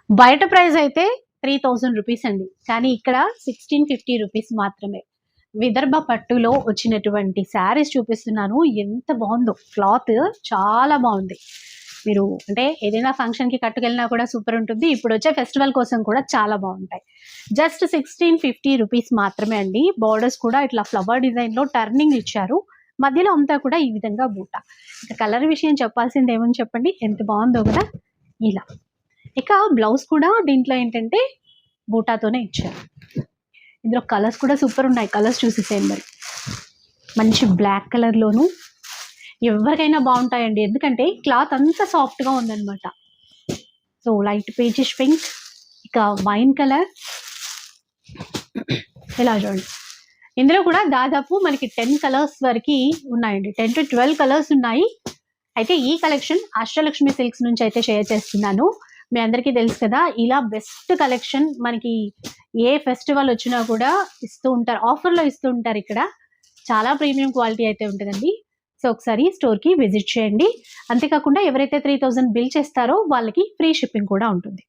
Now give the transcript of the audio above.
బయట ప్రైస్ అయితే 3000 రూపీస్ అండి. కానీ ఇక్కడ 1650 రూపీస్ మాత్రమే. విదర్భ పట్టులో వచ్చినటువంటి శారీస్ చూపిస్తున్నాను. ఎంత బాగుందో క్లాత్, చాలా బాగుంది. మీరు అంటే ఏదైనా ఫంక్షన్‌కి కట్టుకెళ్ళినా కూడా సూపర్ ఉంటుంది. ఇప్పుడొచ్చే ఫెస్టివల్ కోసం కూడా చాలా బాగుంటాయి. జస్ట్ 1650 రూపీస్ మాత్రమే అండి. బోర్డర్స్ కూడా ఇట్లా ఫ్లవర్ డిజైన్‌లో టర్నింగ్ ఇచ్చారు. మధ్యలో అంతా కూడా ఈ విధంగా బూట. ఇక కలర్ విషయం చెప్పాల్సిందేముంది చెప్పండి. ఎంత బాగుందో కదా! ఇలా. ఇక బ్లౌజ్ కూడా దీంట్లో ఏంటంటే బూటాతోనే ఇచ్చారు. ఇందులో కలర్స్ కూడా సూపర్ ఉన్నాయి. కలర్స్ చూసేసేయండి మరి. మంచి బ్లాక్ కలర్‌లోను ఎవరికైనా బాగుంటాయండి. ఎందుకంటే క్లాత్ అంతా సాఫ్ట్‌గా ఉందన్నమాట. సో లైట్ పీచిష్ పింక్, ఇక వైన్ కలర్, ఇలా చూడండి. ఇందులో కూడా దాదాపు మనకి 10 కలర్స్ వరకు ఉన్నాయండి. 10-12 కలర్స్ ఉన్నాయి. అయితే ఈ కలెక్షన్ అష్టలక్ష్మి సిల్క్స్ నుంచి అయితే షేర్ చేస్తున్నాను. మీ అందరికీ తెలుసు కదా, ఇలా బెస్ట్ కలెక్షన్ మనకి ఏ ఫెస్టివల్ వచ్చినా కూడా ఇస్తూ ఉంటారు. ఆఫర్‌లో ఇస్తూ ఉంటారు ఇక్కడ. చాలా ప్రీమియం క్వాలిటీ అయితే ఉంటుందండి. సో ఒకసారి స్టోర్‌కి విజిట్ చేయండి. అంతేకాకుండా ఎవరైతే 3000 బిల్ చేస్తారో వాళ్ళకి ఫ్రీ షిప్పింగ్ కూడా ఉంటుంది.